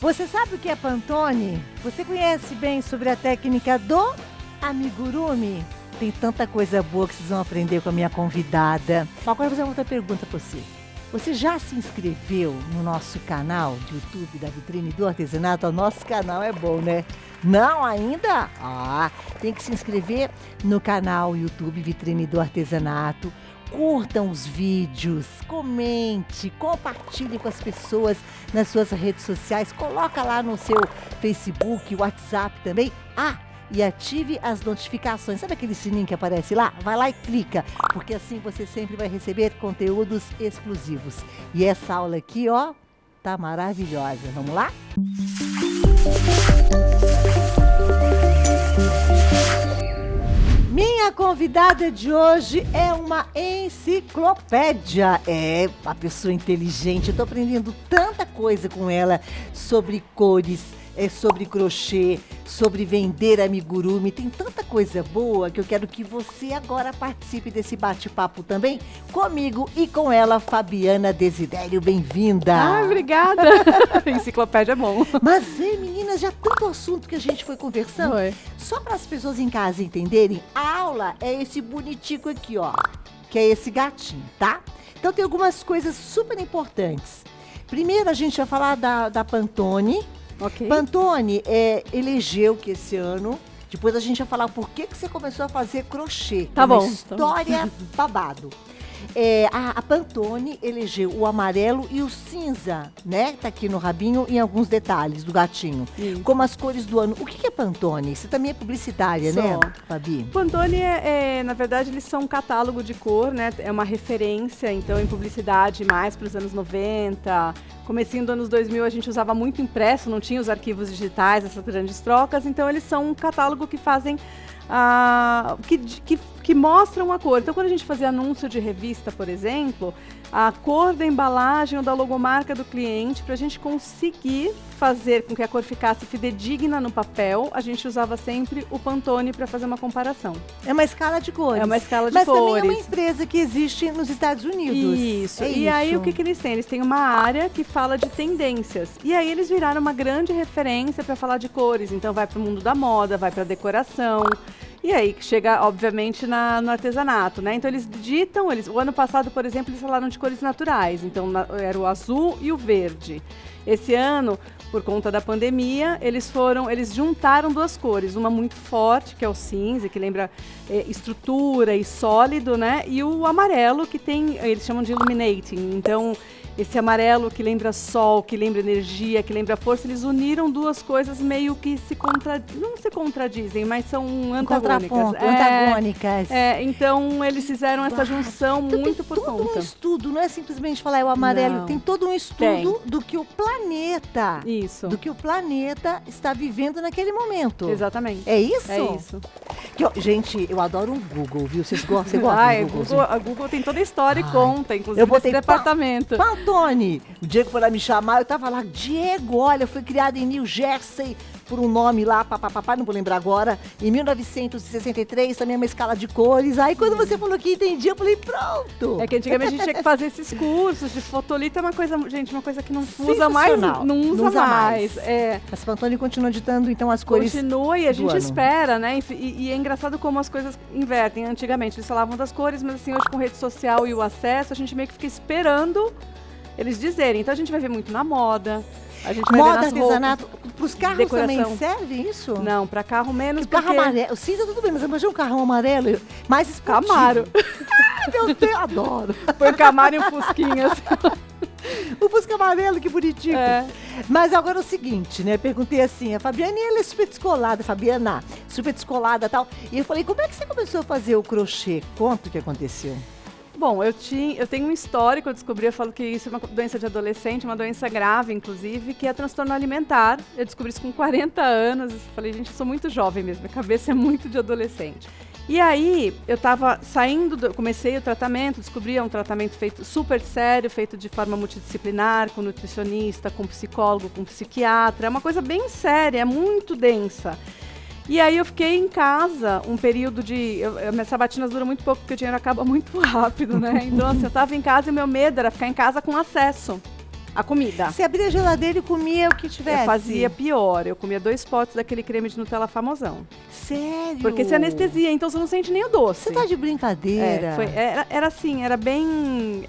Você sabe o que é Pantone? Você conhece bem sobre a técnica do amigurumi? Tem tanta coisa boa que vocês vão aprender com a minha convidada. Agora eu vou fazer uma outra pergunta para você. Você já se inscreveu no nosso canal de YouTube da Vitrine do Artesanato? O nosso canal é bom, né? Não ainda? Tem que se inscrever no canal YouTube Vitrine do Artesanato. Curtam os vídeos, comente, compartilhe com as pessoas nas suas redes sociais. Coloca lá no seu Facebook, WhatsApp também. E ative as notificações. Sabe aquele sininho que aparece lá? Vai lá e clica, porque assim você sempre vai receber conteúdos exclusivos. E essa aula aqui, tá maravilhosa. Vamos lá? Minha convidada de hoje é uma enciclopédia. É uma pessoa inteligente. Eu tô aprendendo tanta coisa com ela sobre cores, sobre crochê, sobre vender amigurumi. Tem tanta coisa boa que eu quero que você agora participe desse bate-papo também comigo e com ela, Fabiana Desidério. Bem-vinda! Obrigada! Enciclopédia é bom. Mas, meninas, já tanto assunto que a gente foi conversando. Só para as pessoas em casa entenderem, a aula é esse bonitico aqui, que é esse gatinho, tá? Então tem algumas coisas super importantes. Primeiro a gente vai falar da Pantone. Okay. Pantone elegeu que esse ano, depois a gente vai falar por que você começou a fazer crochê. Tá bom. História babado. A Pantone elegeu o amarelo e o cinza, né? Tá aqui no rabinho em alguns detalhes do gatinho. Sim. Como as cores do ano. O que é Pantone? Você também é publicitária, né, Fabi? Pantone na verdade, eles são um catálogo de cor, né? É uma referência, então, em publicidade mais para os anos 90. Comecinho dos anos 2000, a gente usava muito impresso, não tinha os arquivos digitais, essas grandes trocas. Então, eles são um catálogo que fazem... que mostram a cor. Então, quando a gente fazia anúncio de revista, por exemplo, a cor da embalagem ou da logomarca do cliente, para a gente conseguir fazer com que a cor ficasse fidedigna no papel, a gente usava sempre o Pantone para fazer uma comparação. É uma escala de cores. É uma escala de cores. Mas também é uma empresa que existe nos Estados Unidos. Isso. Aí, o que eles têm? Eles têm uma área que fala de tendências. E aí, eles viraram uma grande referência para falar de cores. Então, vai para o mundo da moda, vai para a decoração. E aí, chega, obviamente, no artesanato, né? Então, eles ditam, o ano passado, por exemplo, eles falaram de cores naturais. Então, era o azul e o verde. Esse ano, por conta da pandemia, eles juntaram duas cores. Uma muito forte, que é o cinza, que lembra estrutura e sólido, né? E o amarelo, que eles chamam de illuminating. Então, esse amarelo que lembra sol, que lembra energia, que lembra força, eles uniram duas coisas meio que não se contradizem, mas são antagônicas. Antagônicas. Então, eles fizeram essa junção então, muito por conta. Tem todo um estudo, não é simplesmente falar o amarelo, tem todo um estudo do que o planeta, do que o planeta está vivendo naquele momento. Exatamente. É isso? É isso. Gente, eu adoro o Google, viu? Você gosta do Google? A Google tem toda a história e conta, inclusive, esse departamento. Pantone. O Diego foi lá me chamar, eu tava lá, Diego, olha, foi criado em New Jersey por um nome lá, papapá, não vou lembrar agora, em 1963, também é uma escala de cores. Aí quando você falou que entendia, eu falei, pronto. É que antigamente a gente tinha que fazer esses cursos de fotolito, é uma coisa, gente, uma coisa que não usa mais, não usa mais. Mas Pantone continua ditando, então, as cores. Continua e a gente espera, né? E é engraçado como as coisas invertem. Antigamente eles falavam das cores, mas assim, hoje com rede social e o acesso, a gente meio que fica esperando eles dizerem. Então a gente vai ver muito na moda. A gente vai ver nas artesanato. Para os carros decoração. Também serve isso? Não, para carro menos. Carro amarelo. O cinza tudo bem, mas imagina um carrão amarelo mais esportivo. Camaro. Meu Deus, adoro. Põe Camaro e um Fusquinha. O Fusca amarelo, que bonitinho. Mas agora é o seguinte, né? Perguntei assim, a Fabiana, ela é super descolada, Fabiana, super descolada e tal. E eu falei, como é que você começou a fazer o crochê? Conta o que aconteceu. Bom, eu tenho um histórico, eu descobri, eu falo que isso é uma doença de adolescente, uma doença grave, inclusive, que é transtorno alimentar. Eu descobri isso com 40 anos, eu falei, gente, eu sou muito jovem mesmo, minha cabeça é muito de adolescente. E aí, eu estava comecei o tratamento, descobri um tratamento feito super sério, feito de forma multidisciplinar, com nutricionista, com psicólogo, com psiquiatra, é uma coisa bem séria, é muito densa. E aí eu fiquei em casa um período minhas sabatinas duram muito pouco, porque o dinheiro acaba muito rápido, né? Então, assim, eu estava em casa e o meu medo era ficar em casa com acesso. A comida. Você abria a geladeira e comia o que tivesse? Eu fazia pior. Eu comia 2 potes daquele creme de Nutella famosão. Sério? Porque você anestesia, então você não sente nem o doce. Você tá de brincadeira? Era assim, era bem...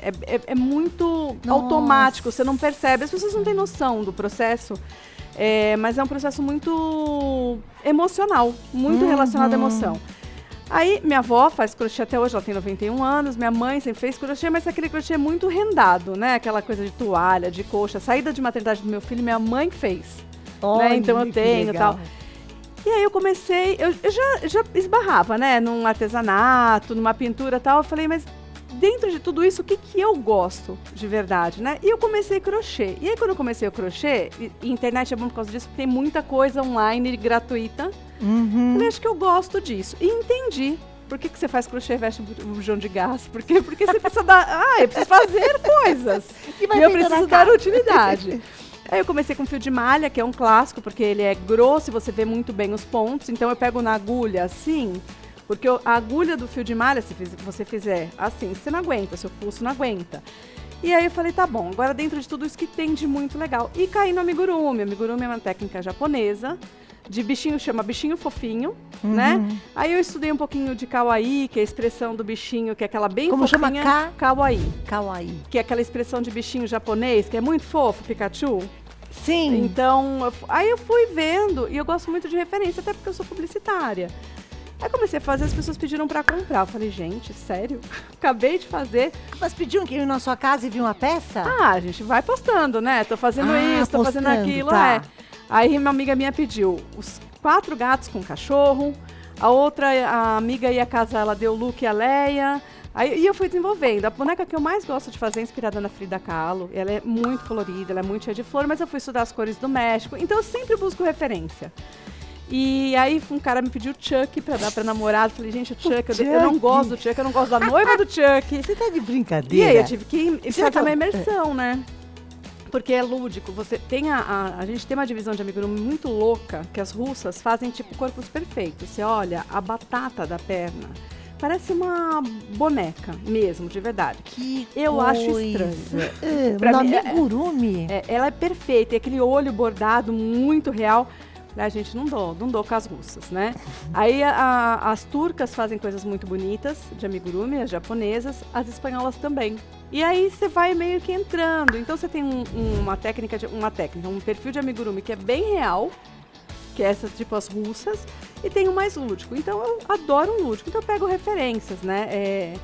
É muito Nossa. automático, você não percebe. As pessoas não têm noção do processo, mas é um processo muito emocional, muito relacionado à emoção. Aí, minha avó faz crochê até hoje, ela tem 91 anos, minha mãe sempre fez crochê, mas aquele crochê muito rendado, né? Aquela coisa de toalha, de coxa. A saída de maternidade do meu filho, minha mãe que fez. Olha, né? Então eu tenho e tal. E aí eu comecei, eu já esbarrava, né? Num artesanato, numa pintura e tal. Eu falei, mas dentro de tudo isso, o que eu gosto de verdade, né? E eu comecei crochê. E aí quando eu comecei o crochê, e internet é bom por causa disso, porque tem muita coisa online gratuita. Eu acho que eu gosto disso. E entendi. Por que você faz crochê e veste um bujão de gás? Porque você precisa dar... eu preciso fazer coisas. E eu preciso dar utilidade. Aí eu comecei com fio de malha, que é um clássico, porque ele é grosso e você vê muito bem os pontos. Então eu pego na agulha assim, porque a agulha do fio de malha, se você fizer assim, você não aguenta, seu pulso não aguenta. E aí eu falei, tá bom, agora dentro de tudo isso que tem de muito legal. E caí no amigurumi. Amigurumi é uma técnica japonesa, de bichinho, chama bichinho fofinho, né? Aí eu estudei um pouquinho de kawaii, que é a expressão do bichinho, que é aquela bem Como fofinha. chama? Kawaii. Kawaii. Que é aquela expressão de bichinho japonês, que é muito fofo, Pikachu. Sim. Então, aí eu fui vendo, e eu gosto muito de referência, até porque eu sou publicitária. Aí comecei a fazer, as pessoas pediram pra comprar. Eu falei, gente, sério? Acabei de fazer. Mas pediam que ia na sua casa e viu uma peça? A gente vai postando, né? Tô fazendo isso, tô fazendo aquilo, tá. Aí uma amiga minha pediu os 4 gatos com cachorro, a amiga ia casar, ela deu o Luke e a Leia. E eu fui desenvolvendo. A boneca que eu mais gosto de fazer é inspirada na Frida Kahlo. Ela é muito colorida, ela é muito cheia de flor, mas eu fui estudar as cores do México. Então eu sempre busco referência. E aí um cara me pediu Chuck pra dar pra namorado. Falei, gente, o Chuck, eu não gosto do Chuck, eu não gosto da noiva do Chuck. Você tá de brincadeira? E aí eu tive que fazer uma imersão, né? Porque é lúdico. Você tem a gente tem uma divisão de amigurumi muito louca, que as russas fazem tipo corpos perfeitos. Você olha a batata da perna, parece uma boneca mesmo, de verdade. Que eu coisa. Acho estranho. Pra mim, amigurumi. Ela é perfeita, e aquele olho bordado muito real. A gente não dou com as russas, né? Aí as turcas fazem coisas muito bonitas de amigurumi, as japonesas, as espanholas também. E aí você vai meio que entrando. Então você tem um perfil de amigurumi que é bem real, que é essa tipo as russas, e tem um mais lúdico. Então eu adoro um lúdico, então eu pego referências, né?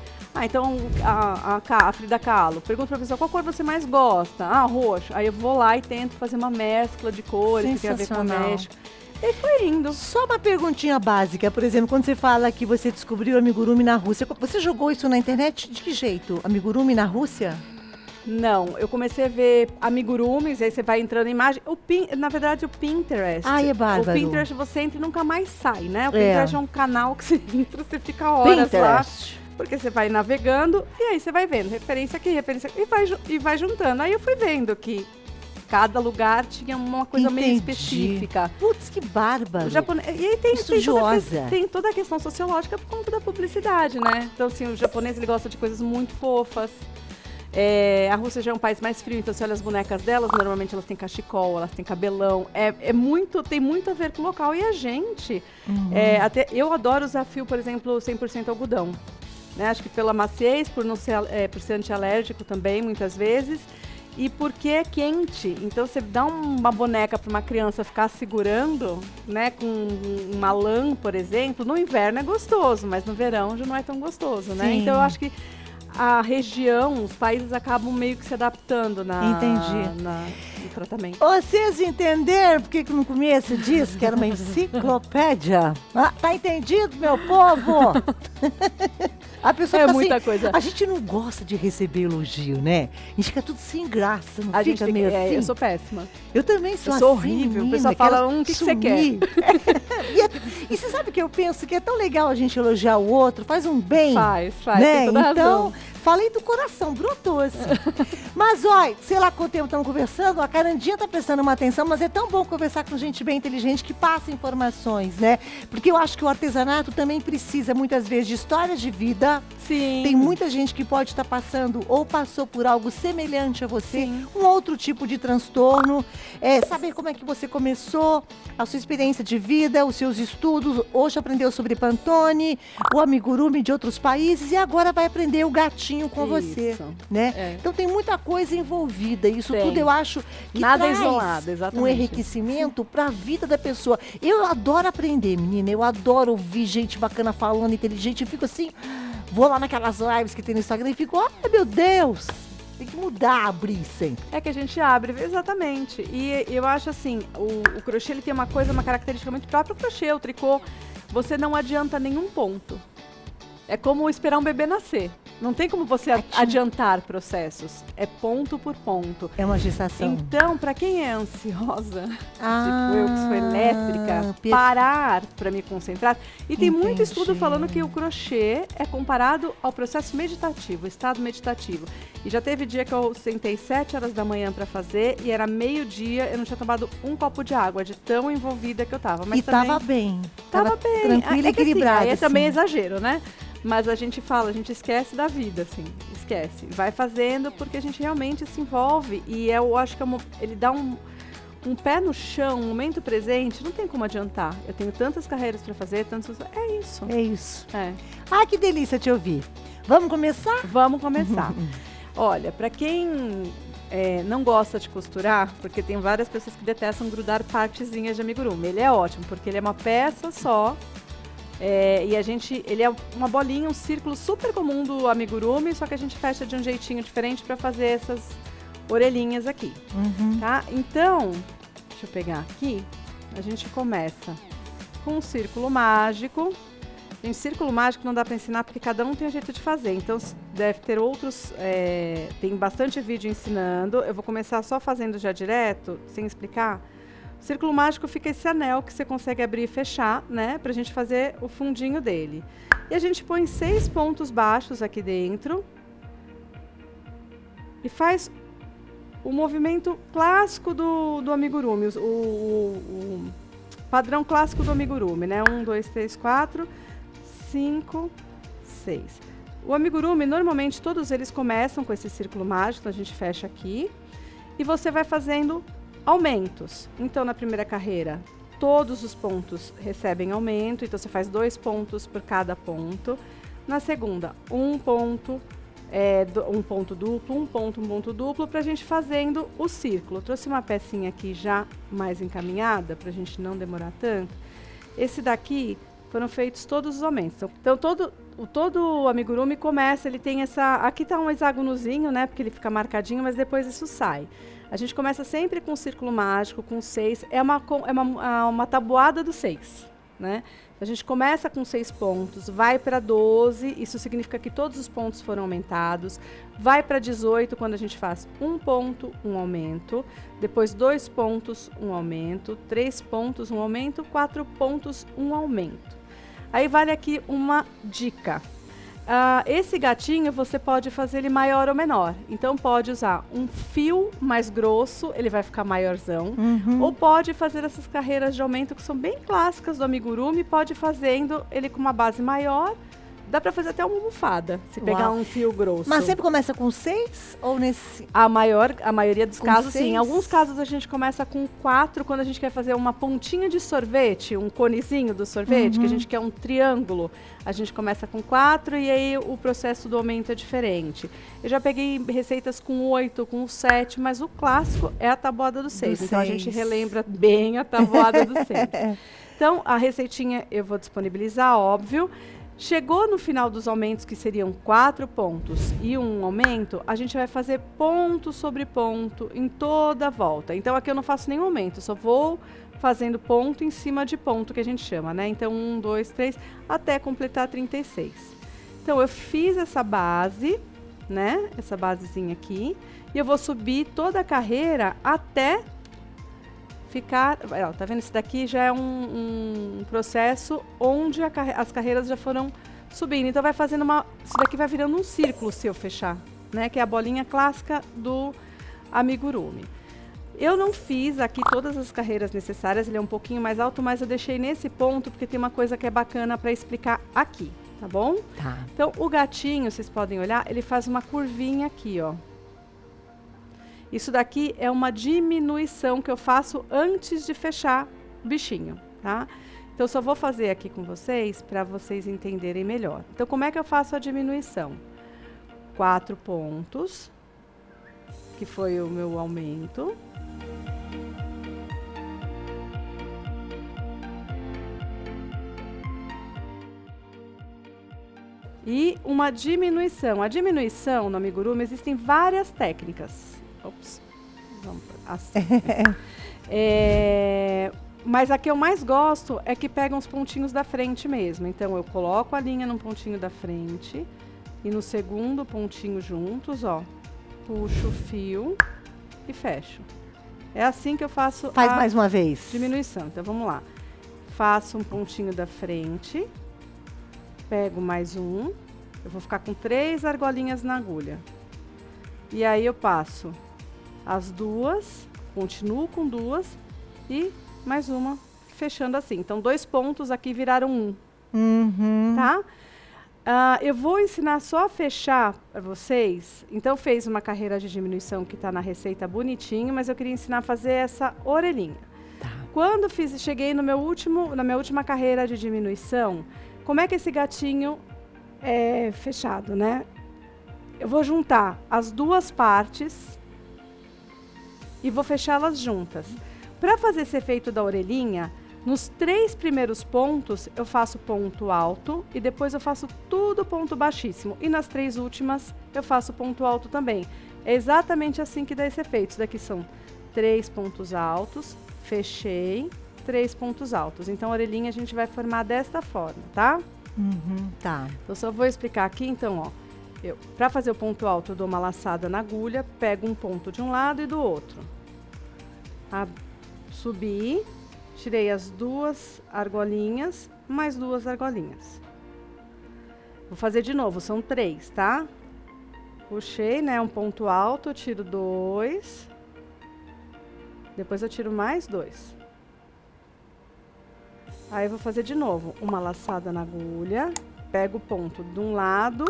Então a Frida Kahlo, pergunta pra pessoa, qual cor você mais gosta? Roxo. Aí eu vou lá e tento fazer uma mescla de cores que tem a ver com o México. E foi indo. Só uma perguntinha básica, por exemplo, quando você fala que você descobriu amigurumi na Rússia, você jogou isso na internet? De que jeito? Amigurumi na Rússia? Não, eu comecei a ver amigurumis, aí você vai entrando em imagem. Na verdade, o Pinterest. É bárbaro. O Pinterest você entra e nunca mais sai, né? O Pinterest é um canal que você entra, você fica horas lá. Porque você vai navegando e aí você vai vendo referência aqui, e vai juntando. Aí eu fui vendo que cada lugar tinha uma coisa meio específica. Putz, que bárbaro. E aí tem toda a questão sociológica por conta da publicidade, né? Então, assim, o japonês ele gosta de coisas muito fofas. A Rússia já é um país mais frio, então você olha as bonecas delas, normalmente elas têm cachecol, elas têm cabelão. Tem muito a ver com o local. E a gente, até eu adoro usar fio, por exemplo, 100% algodão. Né? Acho que pela maciez, por ser antialérgico também, muitas vezes, e porque é quente. Então, você dá uma boneca para uma criança ficar segurando, né, com uma lã, por exemplo, no inverno é gostoso, mas no verão já não é tão gostoso, né? Então, eu acho que a região, os países acabam meio que se adaptando no tratamento. Vocês entenderam por que no começo disse que era uma enciclopédia? Tá entendido, meu povo? A pessoa fica muita assim, coisa. A gente não gosta de receber elogio, né? A gente fica tudo sem graça, não fica meio assim? Eu sou péssima. Eu também sou assim, horrível. O pessoal fala, o que você quer? E você sabe que eu penso que é tão legal a gente elogiar o outro, faz um bem. Faz, né? Tem toda a razão. Falei do coração, brotou assim. Mas, olha, sei lá quanto tempo estamos conversando, a Carandinha tá prestando uma atenção, mas é tão bom conversar com gente bem inteligente que passa informações, né? Porque eu acho que o artesanato também precisa, muitas vezes, de histórias de vida. Sim. Tem muita gente que pode estar passando ou passou por algo semelhante a você, Sim. um outro tipo de transtorno. Saber como é que você começou, a sua experiência de vida, os seus estudos. Hoje aprendeu sobre Pantone, o amigurumi de outros países e agora vai aprender o gatinho com você, Isso. né? É. Então tem muita coisa envolvida. Isso Tem. tudo eu acho que Nada traz isolado, exatamente. um enriquecimento para a vida da pessoa. Eu adoro aprender, menina. Eu adoro ouvir gente bacana falando, inteligente. Eu fico assim, vou lá naquelas lives que tem no Instagram e fico, ai meu Deus, tem que mudar, abrir sempre. É que a gente abre, exatamente. E eu acho assim, o crochê ele tem uma característica muito própria. O crochê, o tricô, você não adianta nenhum ponto. É como esperar um bebê nascer. Não tem como você adiantar processos. É ponto por ponto. É uma gestação. Então, para quem é ansiosa, tipo eu que sou elétrica, parar para me concentrar. E tem muito estudo falando que o crochê é comparado ao processo meditativo, estado meditativo. E já teve dia que eu sentei 7 horas da manhã para fazer e era meio-dia, eu não tinha tomado um copo de água, de tão envolvida que eu tava. Mas e tava bem. Tava bem. Tranquila e equilibrada. Aí é assim. também exagero, né? Mas a gente fala, a gente esquece da vida, assim, esquece. Vai fazendo porque a gente realmente se envolve e eu acho que ele dá um pé no chão, um momento presente, não tem como adiantar. Eu tenho tantas carreiras para fazer, é isso. É isso. É. Ah, que delícia te ouvir. Vamos começar? Vamos começar. Olha, para quem não gosta de costurar, porque tem várias pessoas que detestam grudar partezinhas de amigurumi. Ele é ótimo, porque ele é uma peça só. E ele é uma bolinha, um círculo super comum do amigurumi, só que a gente fecha de um jeitinho diferente para fazer essas orelhinhas aqui, tá? Então, deixa eu pegar aqui, a gente começa com um círculo mágico. Gente, círculo mágico não dá para ensinar porque cada um tem um jeito de fazer, então deve ter outros, tem bastante vídeo ensinando. Eu vou começar só fazendo já direto, sem explicar. Círculo mágico fica esse anel que você consegue abrir e fechar, né? Pra gente fazer o fundinho dele. E a gente põe 6 pontos baixos aqui dentro. E faz o movimento clássico do amigurumi. O padrão clássico do amigurumi, né? 1, 2, 3, 4, 5, 6. O amigurumi, normalmente, todos eles começam com esse círculo mágico. A gente fecha aqui. E você vai fazendo aumentos. Então, na primeira carreira, todos os pontos recebem aumento, então você faz 2 pontos por cada ponto. Na segunda, um ponto duplo, um ponto duplo, para a gente fazendo o círculo. Eu trouxe uma pecinha aqui já mais encaminhada, para a gente não demorar tanto. Esse daqui foram feitos todos os aumentos. Então, todo o amigurumi começa, ele tem aqui tá um hexágonozinho, né, porque ele fica marcadinho, mas depois isso sai. A gente começa sempre com um círculo mágico, com 6, é uma tabuada do 6, né? A gente começa com 6 pontos, vai para 12, isso significa que todos os pontos foram aumentados, vai para 18 quando a gente faz 1 ponto, um aumento, depois 2 pontos, um aumento, 3 pontos, um aumento, 4 pontos, um aumento. Aí vale aqui uma dica. Esse gatinho você pode fazer ele maior ou menor. Então pode usar um fio mais grosso, ele vai ficar maiorzão. Ou pode fazer essas carreiras de aumento que são bem clássicas do amigurumi, pode fazendo ele com uma base maior. Dá pra fazer até uma almofada, se pegar um fio grosso. Mas sempre começa com 6 ou nesse? A maioria dos casos, 6? sim. Em alguns casos a gente começa com 4, quando a gente quer fazer uma pontinha de sorvete, um conezinho do sorvete, que a gente quer um triângulo. A gente começa com 4 e aí o processo do aumento é diferente. Eu já peguei receitas com 8, com 7, mas o clássico é a tabuada do 6. Então a gente relembra bem a tabuada do 6. Então a receitinha eu vou disponibilizar, óbvio. Chegou no final dos aumentos, que seriam 4 pontos e um aumento, a gente vai fazer ponto sobre ponto em toda a volta. Então, aqui eu não faço nenhum aumento, só vou fazendo ponto em cima de ponto, que a gente chama, né? Então, 1, 2, 3, até completar 36. Então, eu fiz essa base, né? Essa basezinha aqui. E eu vou subir toda a carreira até ficar... Ó, tá vendo? Esse daqui já é um processo onde as carreiras já foram subindo. Então vai fazendo isso daqui vai virando um círculo se eu fechar, né? Que é a bolinha clássica do amigurumi. Eu não fiz aqui todas as carreiras necessárias, ele é um pouquinho mais alto, mas eu deixei nesse ponto porque tem uma coisa que é bacana para explicar aqui. tá bom? Tá. Então, o gatinho, vocês podem olhar, ele faz uma curvinha aqui, ó. Isso daqui é uma diminuição que eu faço antes de fechar o bichinho, tá? Então, eu só vou fazer aqui com vocês para vocês entenderem melhor. Então, como é que eu faço a diminuição? 4 pontos, que foi o meu aumento. E uma diminuição. A diminuição no amigurumi existem várias técnicas. Ops, vamos assim. Mas a que eu mais gosto é que pega uns pontinhos da frente mesmo. Então eu coloco a linha num pontinho da frente e no segundo pontinho juntos, ó, puxo o fio e fecho. É assim que eu faço. Faz mais uma vez. Diminuição. Então vamos lá. Faço um pontinho da frente. Pego mais um, eu vou ficar com 3 argolinhas na agulha. E aí eu passo as duas, continuo com 2 e mais uma, fechando assim. Então, 2 pontos aqui viraram 1. Tá? Eu vou ensinar só a fechar para vocês. Então, fez uma carreira de diminuição que está na receita bonitinho, mas eu queria ensinar a fazer essa orelhinha. Tá. Quando cheguei na minha última carreira de diminuição, como é que esse gatinho é fechado, né? Eu vou juntar as 2 partes e vou fechá-las juntas. Para fazer esse efeito da orelhinha, nos 3 primeiros pontos eu faço ponto alto e depois eu faço tudo ponto baixíssimo. E nas 3 últimas eu faço ponto alto também. É exatamente assim que dá esse efeito. Isso daqui são 3 pontos altos, fechei, 3 pontos altos. Então, a orelhinha a gente vai formar desta forma, tá? Tá. Eu só vou explicar aqui, então, ó. Para fazer o ponto alto, eu dou uma laçada na agulha, pego um ponto de um lado e do outro. Subi, tirei as 2 argolinhas, mais 2 argolinhas. Vou fazer de novo, são 3, tá? Puxei, né, um ponto alto, eu tiro 2. Depois eu tiro mais 2. Aí eu vou fazer de novo, uma laçada na agulha, pego o ponto de um lado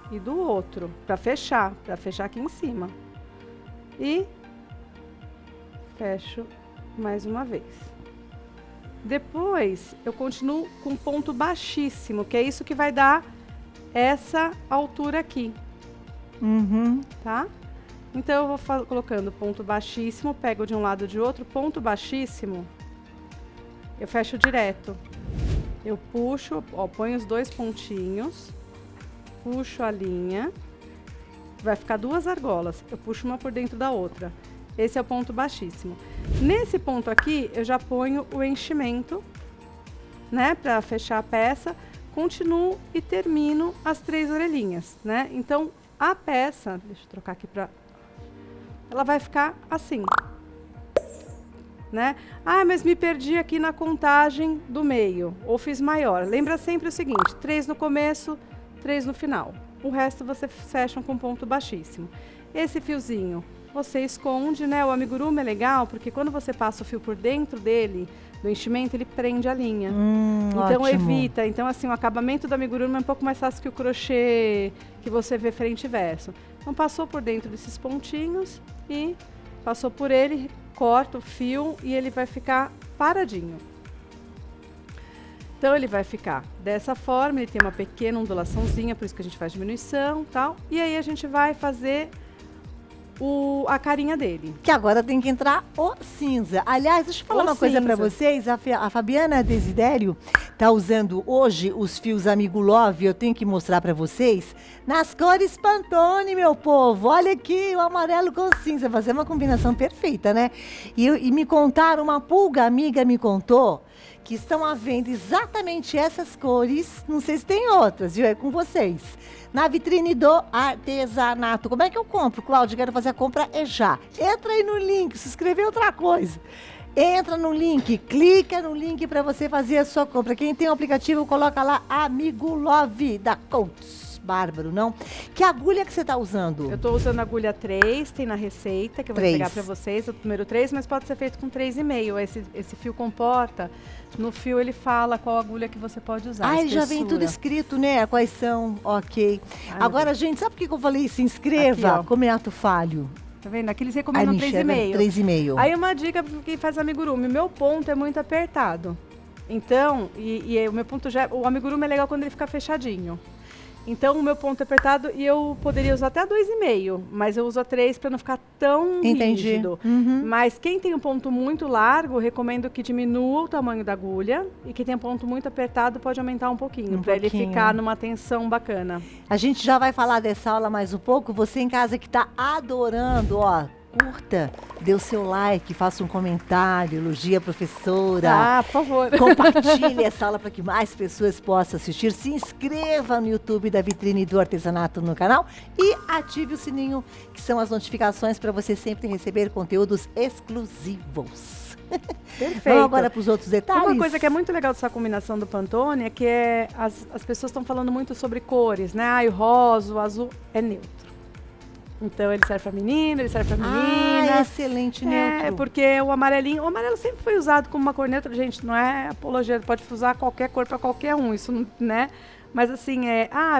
e do outro, para fechar aqui em cima. E fecho mais uma vez. Depois, eu continuo com ponto baixíssimo, que é isso que vai dar essa altura aqui. Tá? Então, eu vou colocando ponto baixíssimo, pego de um lado e de outro, ponto baixíssimo. Eu fecho direto. Eu puxo, ó, ponho os 2 pontinhos, puxo a linha, vai ficar 2 argolas. Eu puxo uma por dentro da outra. Esse é o ponto baixíssimo. Nesse ponto aqui, eu já ponho o enchimento, né, para fechar a peça. Continuo e termino as 3 orelhinhas, né? Então, a peça, deixa eu trocar aqui para... Ela vai ficar assim. Né? Mas me perdi aqui na contagem do meio, ou fiz maior. Lembra sempre o seguinte, 3 no começo, 3 no final. O resto você fecha com ponto baixíssimo. Esse fiozinho você esconde, né? O amigurumi é legal, porque quando você passa o fio por dentro dele, do enchimento, ele prende a linha. Então ótimo. Evita. Então, assim, o acabamento do amigurumi é um pouco mais fácil que o crochê que você vê frente e verso. Então, passou por dentro desses pontinhos e passou por ele, corta o fio e ele vai ficar paradinho. Então, ele vai ficar dessa forma, ele tem uma pequena ondulaçãozinha, por isso que a gente faz diminuição e tal. E aí, a gente vai fazer a carinha dele. Que agora tem que entrar o cinza. Aliás, deixa eu falar uma coisa pra vocês. A Fabiana Desidério tá usando hoje os fios Amigo Love. Eu tenho que mostrar pra vocês nas cores Pantone, meu povo. Olha aqui, o amarelo com cinza. Fazer uma combinação perfeita, né? E me contaram, uma pulga amiga me contou que estão à venda exatamente essas cores. Não sei se tem outras, viu? É com vocês. Na vitrine do artesanato. Como é que eu compro, Cláudia? Quero fazer a compra já. Entra aí no link, se inscrever outra coisa. Entra no link, clica no link para você fazer a sua compra. Quem tem o aplicativo, coloca lá Amigo Love da Coats. bárbaro, não? Que agulha que você tá usando? Eu tô usando a agulha 3, tem na receita, que eu vou 3. pegar pra vocês, o número 3, mas pode ser feito com 3,5. Esse fio comporta, no fio ele fala qual agulha que você pode usar. Ah, ele já vem tudo escrito, né? Quais são, ok. Ai, Agora, gente, sabe por que eu falei se inscreva? Aqui, ó. Como é ato falho? Tá vendo? Aqui eles recomendam 3,5. 3,5. Aí uma dica para quem faz amigurumi, meu ponto é muito apertado. Então, o meu ponto o amigurumi é legal quando ele fica fechadinho. Então, o meu ponto é apertado e eu poderia usar até 2,5, mas eu uso a 3 para não ficar tão rígido. Mas quem tem um ponto muito largo, recomendo que diminua o tamanho da agulha, e quem tem um ponto muito apertado pode aumentar um pouquinho, para ele ficar numa tensão bacana. A gente já vai falar dessa aula mais um pouco. Você em casa que está adorando, ó, curta, dê o seu like, faça um comentário, elogie a professora. Ah, por favor. Compartilhe essa aula para que mais pessoas possam assistir. Se inscreva no YouTube da Vitrine do Artesanato no canal e ative o sininho, que são as notificações para você sempre receber conteúdos exclusivos. Perfeito. Vamos agora para os outros detalhes? Uma coisa que é muito legal dessa combinação do Pantone é que as pessoas estão falando muito sobre cores, né? Ah, o rosa, o azul é neutro. Então ele serve para menino, ele serve para menina. Ah, excelente, neutro. É, porque o amarelo sempre foi usado como uma cor neutra, gente, não é apologia, pode usar qualquer cor para qualquer um, isso não, né? Mas assim,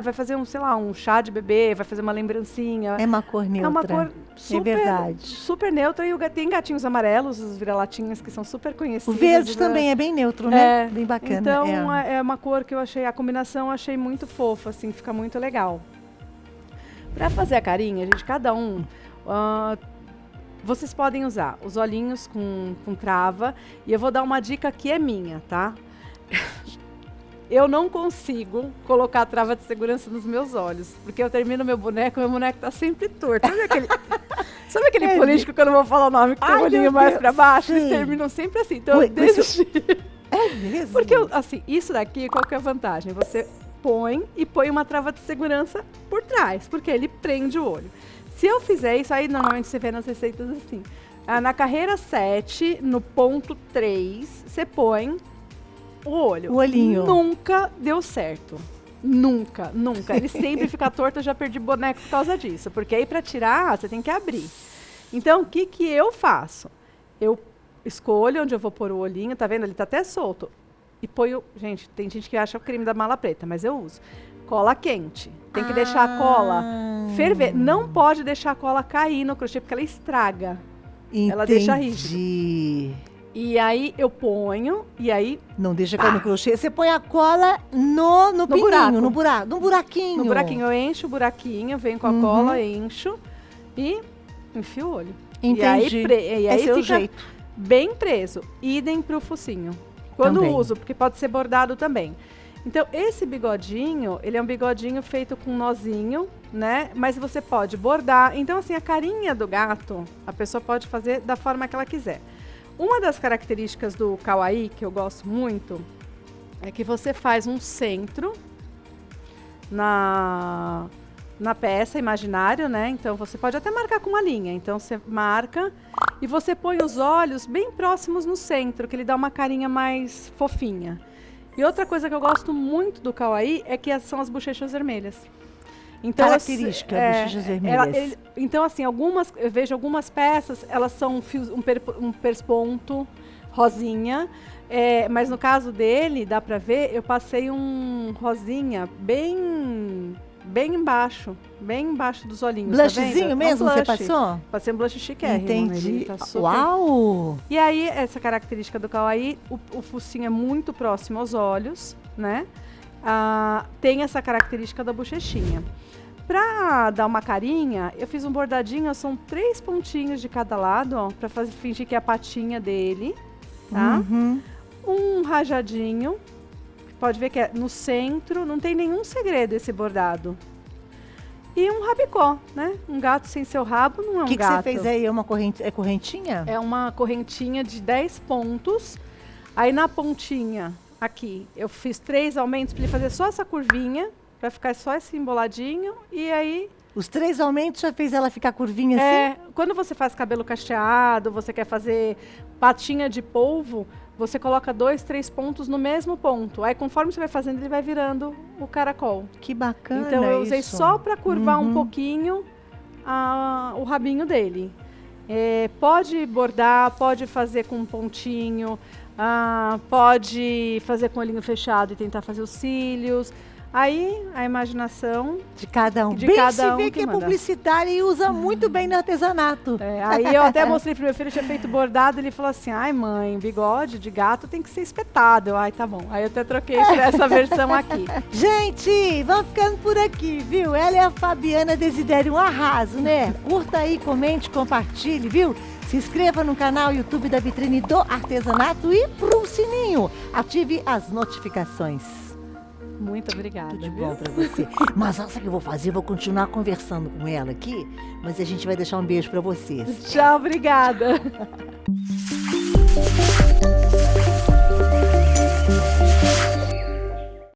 vai fazer um chá de bebê, vai fazer uma lembrancinha. É uma cor neutra. É uma cor super, é verdade. Super neutra, e tem gatinhos amarelos, os vira-latinhas, que são super conhecidos. O verde também é bem neutro, né? Bem bacana. Então, é uma cor que eu achei, a combinação eu achei muito fofa, assim, fica muito legal. Para fazer a carinha, gente, cada um, vocês podem usar os olhinhos com trava, e eu vou dar uma dica que é minha, tá? Eu não consigo colocar a trava de segurança nos meus olhos, porque eu termino meu boneco tá sempre torto. Sabe aquele político que eu não vou falar o nome, que tem o olhinho mais para baixo? Eles terminam sempre assim, então eu desisti. É mesmo? Porque, assim, isso daqui, qual que é a vantagem? Você põe uma trava de segurança por trás, porque ele prende o olho. Se eu fizer isso, aí normalmente você vê nas receitas assim. Na carreira 7, no ponto 3, você põe o olho. O olhinho. Nunca deu certo. Nunca. Ele sempre fica torto, eu já perdi boneco por causa disso. Porque aí pra tirar, você tem que abrir. Então, o que eu faço? Eu escolho onde eu vou pôr o olhinho, tá vendo? Ele tá até solto. E ponho, gente, tem gente que acha o creme da mala preta, mas eu uso. Cola quente. Tem que deixar a cola ferver. Não pode deixar a cola cair no crochê, porque ela estraga. Entendi. Ela deixa rígido. E aí eu ponho, e aí... Não deixa cair no crochê. Você põe a cola no pininho, no buraquinho. No buraquinho. Eu encho o buraquinho, venho com a cola, encho e enfio o olho. Entendi. E aí seu fica jeito. Bem preso. Idem pro focinho. Quando também uso, porque pode ser bordado também. Então, esse bigodinho, ele é um bigodinho feito com nozinho, né? Mas você pode bordar. Então, assim, a carinha do gato, a pessoa pode fazer da forma que ela quiser. Uma das características do kawaii, que eu gosto muito, é que você faz um centro na peça imaginário, né? Então, você pode até marcar com uma linha. Então, você marca e você põe os olhos bem próximos no centro, que ele dá uma carinha mais fofinha. E outra coisa que eu gosto muito do kawaii é que são as bochechas vermelhas. Então, característica, bochechas vermelhas. Então, assim, eu vejo algumas peças, elas são um persponto rosinha, mas no caso dele, dá pra ver, eu passei um rosinha bem embaixo dos olhinhos. Blushzinho tá mesmo, blush. você passou? Passei um blush chiquérrimo. Entendi. Né? Tá super... Uau! E aí, essa característica do kawaii, o focinho é muito próximo aos olhos, né? Tem essa característica da bochechinha. Pra dar uma carinha, eu fiz um bordadinho, são 3 pontinhos de cada lado, ó, pra fingir que é a patinha dele, tá? Um rajadinho, pode ver que é no centro, não tem nenhum segredo esse bordado. E um rabicó, né? Um gato sem seu rabo não é um gato. O que você fez aí? É correntinha? É uma correntinha de 10 pontos. Aí na pontinha, aqui, eu fiz 3 aumentos para ele fazer só essa curvinha, para ficar só esse emboladinho. E aí... Os 3 aumentos já fez ela ficar curvinha assim? Quando você faz cabelo cacheado, você quer fazer patinha de polvo, você coloca 2, 3 pontos no mesmo ponto. Aí, conforme você vai fazendo, ele vai virando o caracol. Que bacana. Então, eu usei isso. só para curvar um pouquinho o rabinho dele. Pode bordar, pode fazer com um pontinho, pode fazer com o olhinho fechado e tentar fazer os cílios. Aí, a imaginação de cada um. De Bem cada se um vê que que é manda. publicitária e usa muito bem no artesanato. Aí eu até mostrei pro meu filho, tinha feito bordado, ele falou assim, ai mãe, bigode de gato tem que ser espetado. Ai, tá bom. Aí eu até troquei pra essa versão aqui. Gente, vamos ficando por aqui, viu? Ela é a Fabiana Desidério, um arraso, né? Curta aí, comente, compartilhe, viu? Se inscreva no canal YouTube da Vitrine do Artesanato e pro sininho. Ative as notificações. Muito obrigada. Tudo de bom pra você. Mas olha o que eu vou fazer, eu vou continuar conversando com ela aqui, mas a gente vai deixar um beijo pra vocês. Tchau, obrigada.